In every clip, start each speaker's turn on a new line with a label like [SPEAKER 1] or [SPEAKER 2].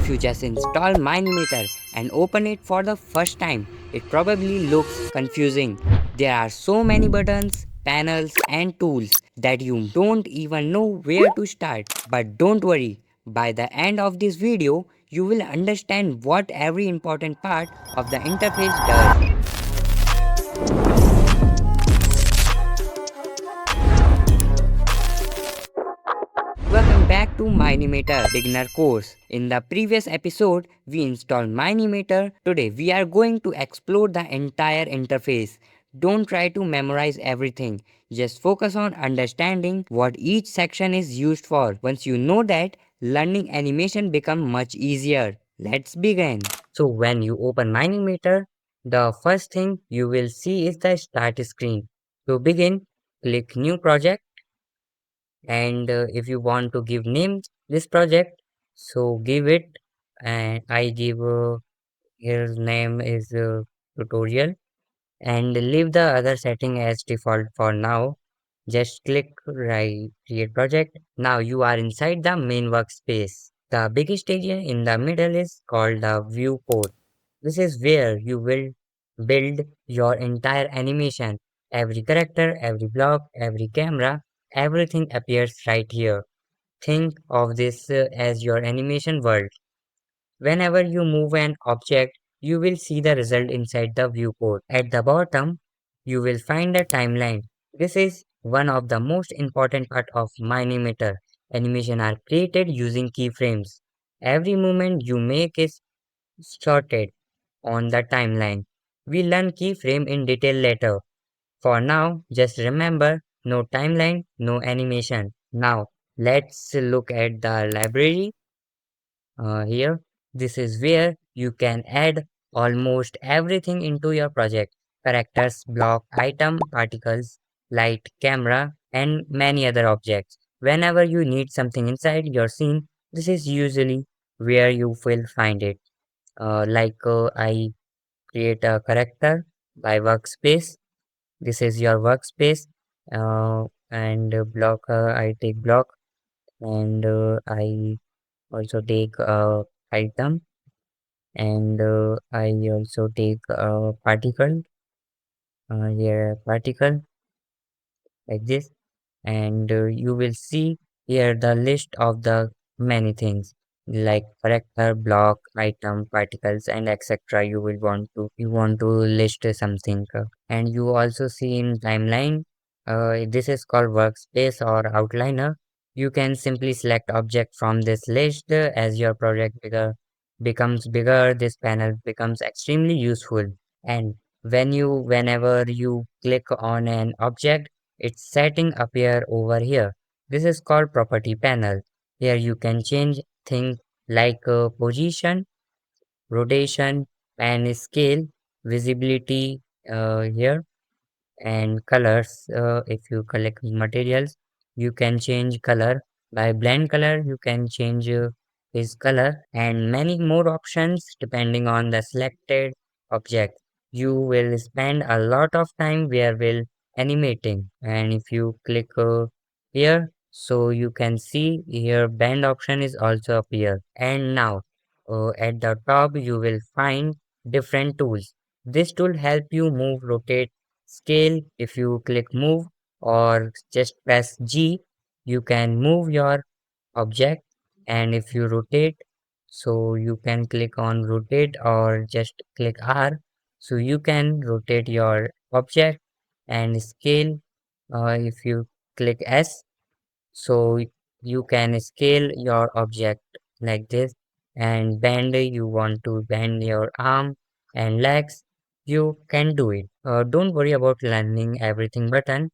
[SPEAKER 1] If you just install Minimeter and open it for the first time, it probably looks confusing. There are so many buttons, panels, and tools that you don't even know where to start. But don't worry, by the end of this video, you will understand what every important part of the interface does. Welcome back to Minimeter beginner course. In the previous episode, we installed Minimeter. Today, we are going to explore the entire interface. Don't try to memorize everything. Just focus on understanding what each section is used for. Once you know that, learning animation becomes much easier. Let's begin. So when you open Minimeter, the first thing you will see is the start screen. To begin, click new project, and if you want to give name this project, so give it, and I give his name is tutorial, and leave the other setting as default for now. Just click right create project. Now you are inside the main workspace. The biggest area in the middle is called the viewport. This is where you will build your entire animation. Every character, every block, every camera, everything appears right here. Think of this as your animation world. Whenever you move an object, you will see the result inside the viewport. At the bottom, you will find a timeline. This is one of the most important part of Minimeter. Animation are created using keyframes. Every movement you make is sorted on the timeline. We learn keyframe in detail later. For now, just remember no timeline, no animation. Now, let's look at the library here. This is where you can add almost everything into your project. Characters, block, item, particles, light, camera, and many other objects. Whenever you need something inside your scene, this is usually where you will find it. I create a character by workspace. This is your workspace. And block, I take block, and I also take item, and I also take a particle, here particle like this, and you will see here the list of the many things like character, block, item, particles, and etc. You want to list something, and you also see in timeline. This is called workspace or outliner. You can simply select object from this list. As your project becomes bigger, this panel becomes extremely useful. And whenever you click on an object, its setting appear over here. This is called property panel. Here you can change things like position, rotation, and scale, visibility here, and colors. If you collect materials, you can change color. By blend color, you can change his color, and many more options depending on the selected object. You will spend a lot of time where will animating, and if you click here, so you can see here bend option is also appear. And now at the top you will find different tools. This tool help you move, rotate, scale. If you click move or just press G, you can move your object. And if you rotate, so you can click on rotate or just click R, so you can rotate your object. And scale, if you click S, so you can scale your object like this. And bend, you want to bend your arm and legs, you can do it. Don't worry about learning everything button.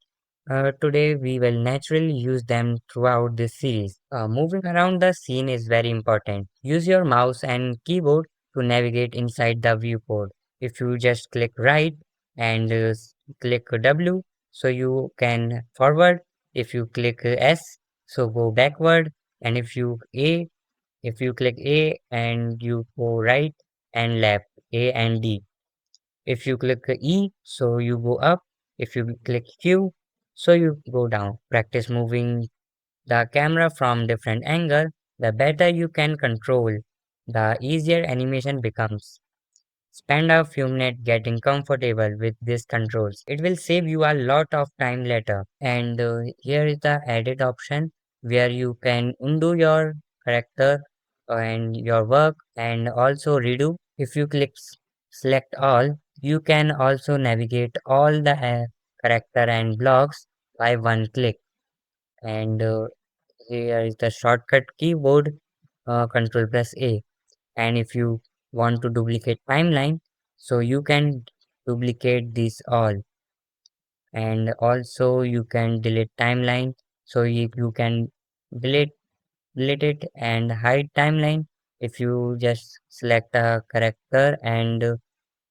[SPEAKER 1] Today we will naturally use them throughout this series. Moving around the scene is very important. Use your mouse and keyboard to navigate inside the viewport. If you just click right and click W, so you can forward. If you click S, so go backward. And if you click A and you go right and left, A and D. If you click E, so you go up. If you click Q, so you go down. Practice moving the camera from different angle, the better you can control. the easier animation becomes. Spend a few minutes getting comfortable with these controls. It will save you a lot of time later. And here is the edit option where you can undo your character and your work and also redo. If you select all, you can also navigate all the character and blocks by one click. And here is the shortcut keyboard, control plus A. And if you want to duplicate timeline, so you can duplicate this all. And also you can delete timeline, so you can delete delete it and hide timeline. If you just select a character and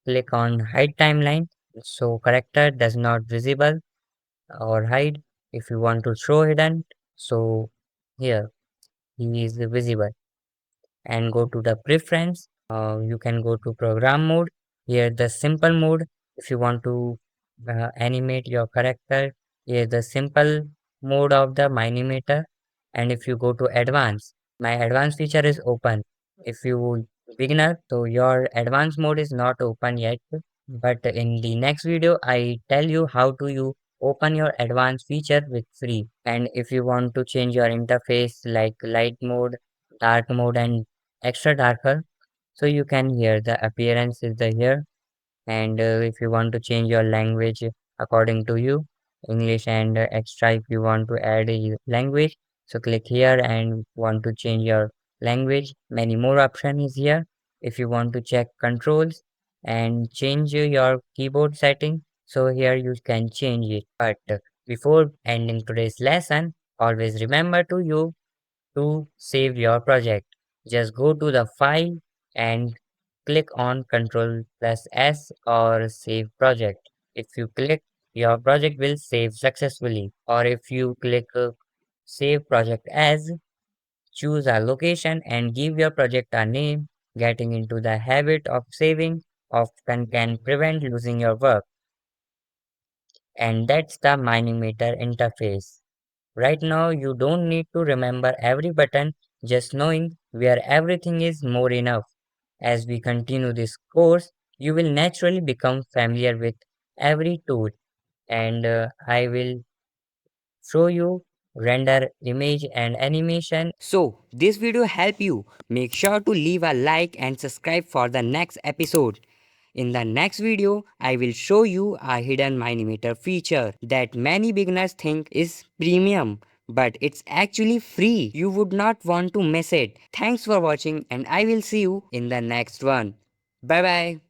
[SPEAKER 1] click on hide timeline, so character does not visible or hide. If you want to show hidden, so here he is visible. And go to the preference. You can go to program mode. Here the simple mode. If you want to animate your character, here the simple mode of the Minimator. And if you go to advanced, my advanced feature is open. If you beginner, so your advanced mode is not open yet. But in the next video, I tell you how to you open your advanced feature with free. And if you want to change your interface like light mode, dark mode and extra darker, so you can hear the appearance is the here. And if you want to change your language according to you, English and extra, if you want to add a language, so click here and want to change your language, many more option is here. If you want to check controls and change your keyboard setting, so here you can change it. But before ending today's lesson, always remember to save your project. Just go to the file and click on Ctrl plus S or save project. If you click, your project will save successfully. Or if you click save project as, choose a location and give your project a name. Getting into the habit of saving often can prevent losing your work. And that's the Minimator interface. Right now, you don't need to remember every button, just knowing where everything is more enough. As we continue this course, you will naturally become familiar with every tool, and I will show you render, image and animation. So, this video help you. Make sure to leave a like and subscribe for the next episode. In the next video, I will show you a hidden Minimator feature that many beginners think is premium, but it's actually free. You would not want to miss it. Thanks for watching and I will see you in the next one. Bye bye.